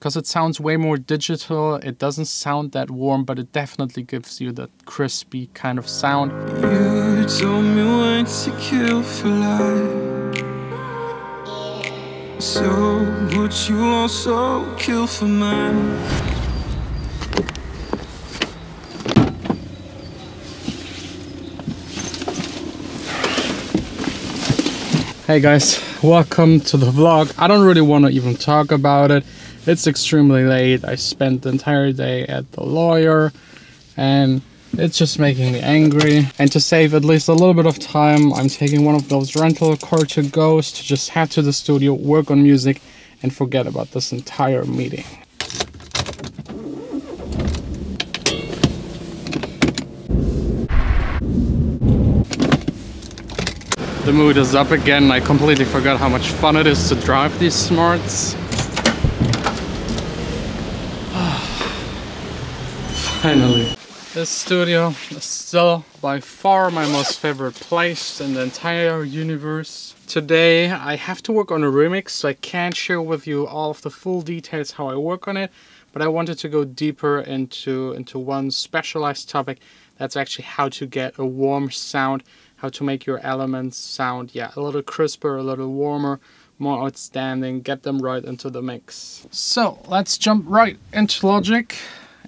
because it sounds way more digital. It doesn't sound that warm, but it definitely gives you that crispy kind of sound. You told me once to kill for life, so would you also kill for mine? Hey guys, welcome to the vlog. I don't really want to even talk about it. It's extremely late. I spent the entire day at the lawyer and it's just making me angry. And to save at least a little bit of time, I'm taking one of those rental car to goes to just head to the studio, work on music and forget about this entire meeting. The mood is up again. I completely forgot how much fun it is to drive these smarts. Finally. This studio is still by far my most favorite place in the entire universe. Today I have to work on a remix, so I can't share with you all of the full details how I work on it, but I wanted to go deeper into one specialized topic. That's actually how to get a warm sound, how to make your elements sound, a little crisper, a little warmer, more outstanding, get them right into the mix. So let's jump right into Logic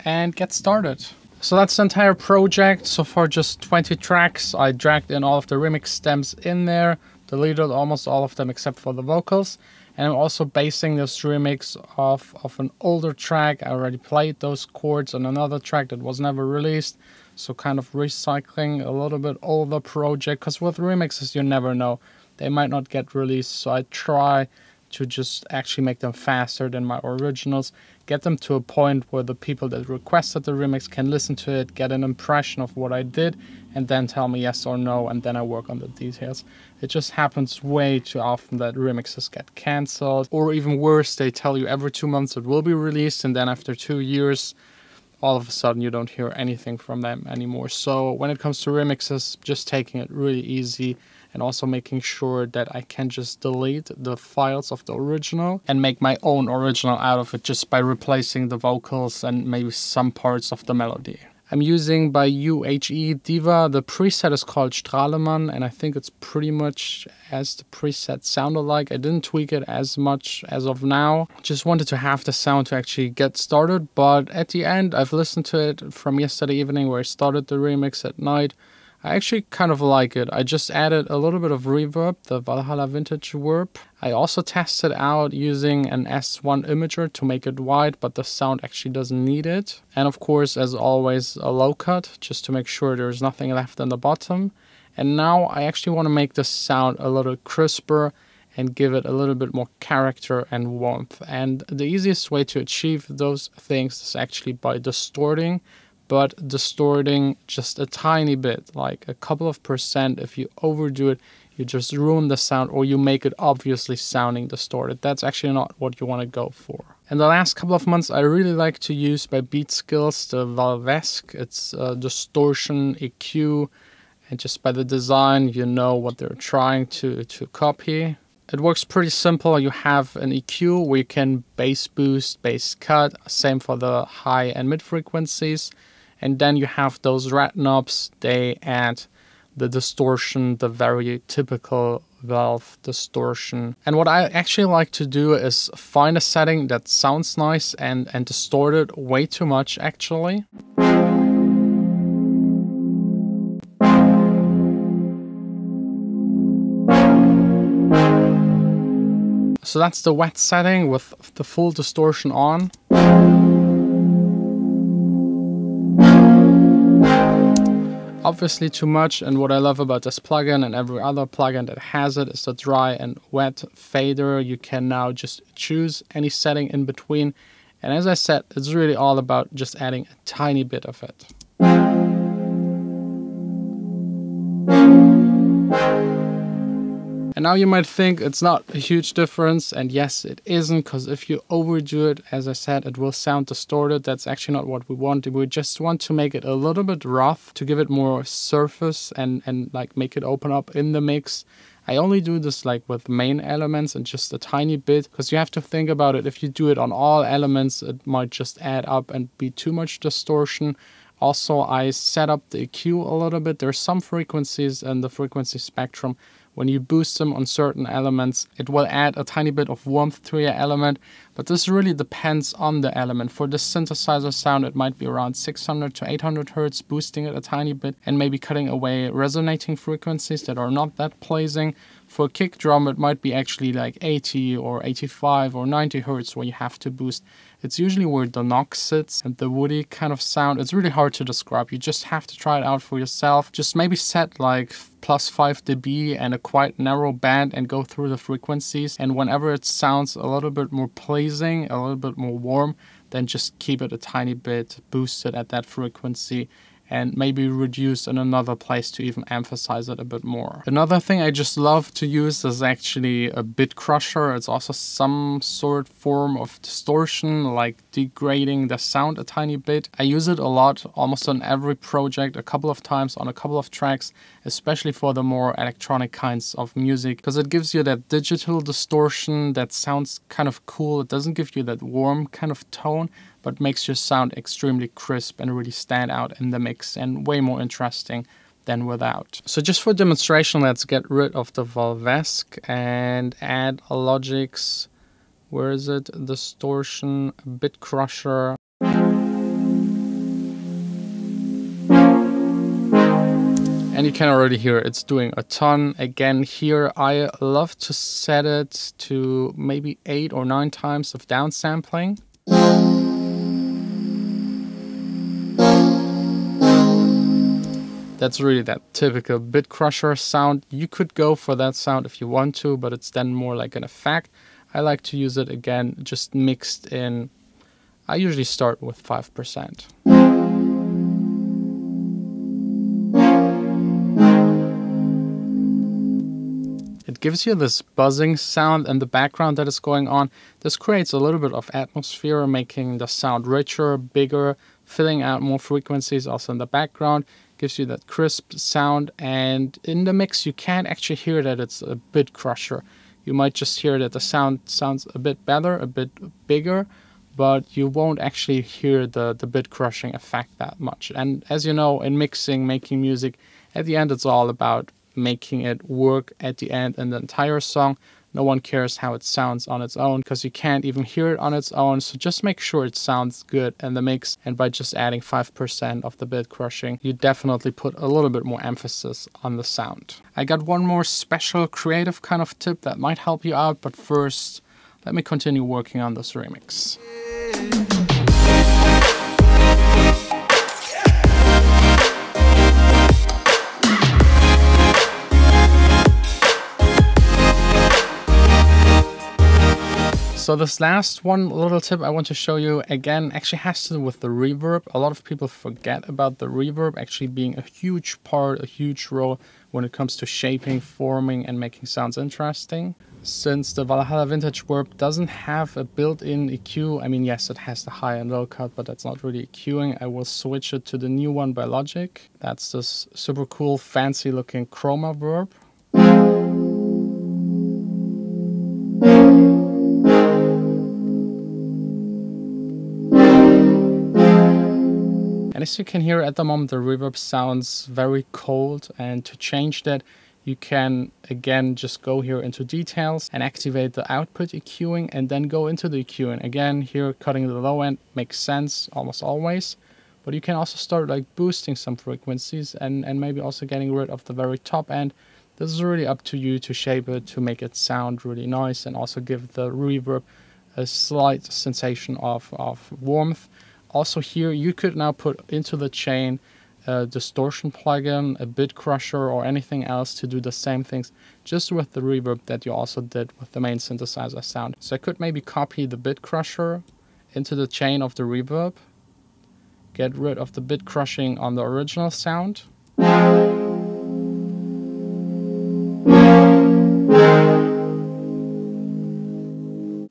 and get started. So that's the entire project. So far just 20 tracks. I dragged in all of the remix stems in there, deleted almost all of them except for the vocals. And I'm also basing this remix off of an older track. I already played those chords on another track that was never released. So kind of recycling a little bit older project, because with remixes you never know, they might not get released. So I try to just actually make them faster than my originals, get them to a point where the people that requested the remix can listen to it, get an impression of what I did, and then tell me yes or no, and then I work on the details. It just happens way too often that remixes get cancelled, or even worse, they tell you every 2 months it will be released, and then after 2 years all of a sudden you don't hear anything from them anymore. So when it comes to remixes, just taking it really easy and also making sure that I can just delete the files of the original and make my own original out of it just by replacing the vocals and maybe some parts of the melody. I'm using by UHE Diva. The preset is called Strahlemann, and I think it's pretty much as the preset sounded like. I didn't tweak it as much as of now. Just wanted to have the sound to actually get started, but at the end, I've listened to it from yesterday evening where I started the remix at night. I actually kind of like it. I just added a little bit of reverb, the Valhalla Vintage Verb. I also tested out using an S1 imager to make it wide, but the sound actually doesn't need it. And of course, as always, a low cut, just to make sure there's nothing left in the bottom. And now I actually want to make this sound a little crisper and give it a little bit more character and warmth. And the easiest way to achieve those things is actually by distorting, but distorting just a tiny bit, like a couple of percent. If you overdo it, you just ruin the sound, or you make it obviously sounding distorted. That's actually not what you want to go for. In the last couple of months, I really like to use by Beat Skills the Valvesque. It's a distortion EQ, and just by the design, you know what they're trying to copy. It works pretty simple. You have an EQ where you can bass boost, bass cut, same for the high and mid frequencies. And then you have those red knobs, they add the distortion, the very typical valve distortion. And what I actually like to do is find a setting that sounds nice and distort it way too much actually. So that's the wet setting with the full distortion on. Obviously too much, and what I love about this plugin and every other plugin that has it is the dry and wet fader. You can now just choose any setting in between, and as I said, it's really all about just adding a tiny bit of it. And now you might think it's not a huge difference, and yes, it isn't, because if you overdo it, as I said, it will sound distorted. That's actually not what we want. We just want to make it a little bit rough to give it more surface and like make it open up in the mix. I only do this like with main elements and just a tiny bit, because you have to think about it. If you do it on all elements, it might just add up and be too much distortion. Also, I set up the EQ a little bit. There's some frequencies in the frequency spectrum. When you boost them on certain elements, it will add a tiny bit of warmth to your element, but this really depends on the element. For this synthesizer sound, it might be around 600 to 800 hertz, boosting it a tiny bit and maybe cutting away resonating frequencies that are not that pleasing. For a kick drum, it might be actually like 80 or 85 or 90 hertz where you have to boost. It's usually where the knock sits and the woody kind of sound. It's really hard to describe. You just have to try it out for yourself. Just maybe set like +5 dB and a quite narrow band and go through the frequencies. And whenever it sounds a little bit more pleasing, a little bit more warm, then just keep it a tiny bit boosted at that frequency, and maybe reduce in another place to even emphasize it a bit more. Another thing I just love to use is actually a bit crusher. It's also some sort form of distortion, like degrading the sound a tiny bit. I use it a lot, almost on every project, a couple of times on a couple of tracks, especially for the more electronic kinds of music, because it gives you that digital distortion that sounds kind of cool. It doesn't give you that warm kind of tone, but makes your sound extremely crisp and really stand out in the mix and way more interesting than without. So just for demonstration, let's get rid of the Valvesque and add a Logic's, where is it, distortion, bit crusher. And you can already hear it's doing a ton. Again, here I love to set it to maybe 8 or 9 times of downsampling. That's really that typical bit crusher sound. You could go for that sound if you want to, but it's then more like an effect. I like to use it again, just mixed in. I usually start with 5%. It gives you this buzzing sound in the background that is going on. This creates a little bit of atmosphere, making the sound richer, bigger, filling out more frequencies also in the background. Gives you that crisp sound, and in the mix you can't actually hear that it's a bit crusher. You might just hear that the sound sounds a bit better, a bit bigger, but you won't actually hear the bit crushing effect that much. And as you know, in mixing, making music, at the end it's all about making it work at the end in the entire song. No one cares how it sounds on its own, because you can't even hear it on its own. So just make sure it sounds good in the mix. And by just adding 5% of the bit crushing, you definitely put a little bit more emphasis on the sound. I got one more special creative kind of tip that might help you out. But first, let me continue working on this remix. So this last one little tip I want to show you again actually has to do with the reverb. A lot of people forget about the reverb actually being a huge part, a huge role when it comes to shaping, forming, and making sounds interesting. Since the Valhalla Vintage Verb doesn't have a built-in EQ, I mean, yes, it has the high and low cut, but that's not really EQing. I will switch it to the new one by Logic. That's this super cool, fancy looking chroma verb. And as you can hear at the moment, the reverb sounds very cold, and to change that, you can again just go here into details and activate the output EQing and then go into the EQing. Again, here cutting the low end makes sense almost always, but you can also start like boosting some frequencies and maybe also getting rid of the very top end. This is really up to you to shape it to make it sound really nice and also give the reverb a slight sensation of warmth. Also here, you could now put into the chain a distortion plugin, a bit crusher, or anything else to do the same things, just with the reverb that you also did with the main synthesizer sound. So I could maybe copy the bit crusher into the chain of the reverb, get rid of the bit crushing on the original sound.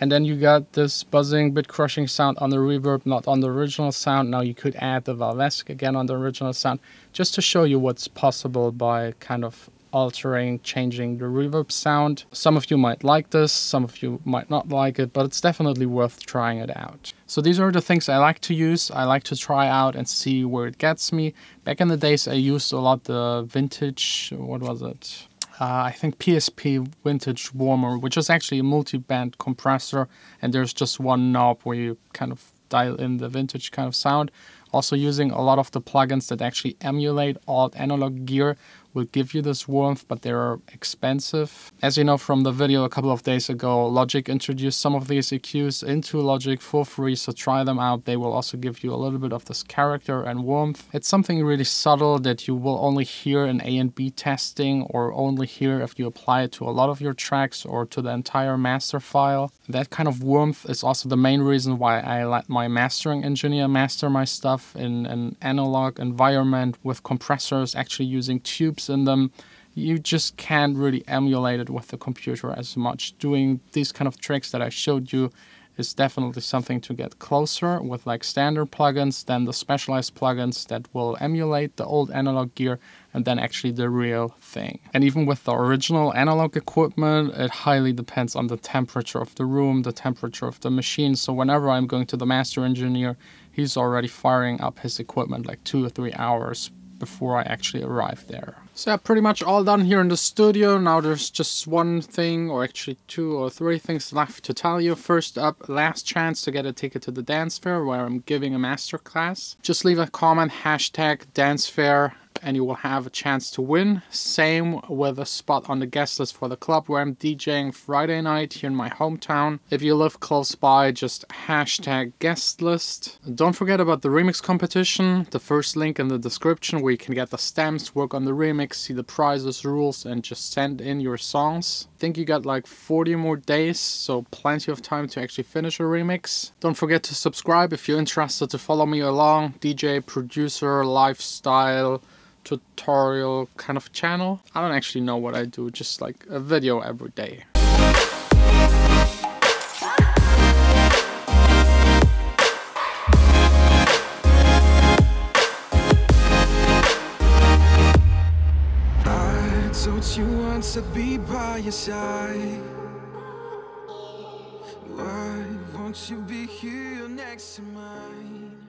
And then you got this buzzing, bit crushing sound on the reverb, not on the original sound. Now you could add the Valvesque again on the original sound, just to show you what's possible by kind of altering, changing the reverb sound. Some of you might like this, some of you might not like it, but it's definitely worth trying it out. So these are the things I like to use. I like to try out and see where it gets me. Back in the days, I used a lot the vintage, what was it? I think PSP Vintage Warmer, which is actually a multi-band compressor, and there's just one knob where you kind of dial in the vintage kind of sound. Also using a lot of the plugins that actually emulate old analog gear will give you this warmth, but they're expensive. As you know from the video a couple of days ago, Logic introduced some of these EQs into Logic for free, so try them out. They will also give you a little bit of this character and warmth. It's something really subtle that you will only hear in A&B testing, or only hear if you apply it to a lot of your tracks or to the entire master file. That kind of warmth is also the main reason why I let my mastering engineer master my stuff in an analog environment with compressors actually using tubes in them. You just can't really emulate it with the computer as much. Doing these kind of tricks that I showed you is definitely something to get closer with like standard plugins, then the specialized plugins that will emulate the old analog gear, and then actually the real thing. And even with the original analog equipment, it highly depends on the temperature of the room, the temperature of the machine. So whenever I'm going to the master engineer, he's already firing up his equipment like 2 or 3 hours before I actually arrive there. So yeah, pretty much all done here in the studio. Now there's just one thing, or actually 2 or 3 things left to tell you. First up, last chance to get a ticket to the dance fair where I'm giving a master class. Just leave a comment, hashtag dance fair, and you will have a chance to win. Same with a spot on the guest list for the club where I'm DJing Friday night here in my hometown. If you live close by, just hashtag guest list. Don't forget about the remix competition. The first link in the description where you can get the stamps, work on the remix, see the prizes, rules, and just send in your songs. I think you got like 40 more days, so plenty of time to actually finish a remix. Don't forget to subscribe if you're interested to follow me along. DJ, producer, lifestyle, tutorial kind of channel. I don't actually know what I do, just like a video every day. I told you once I'd be by your side. Why won't you be here next to mine?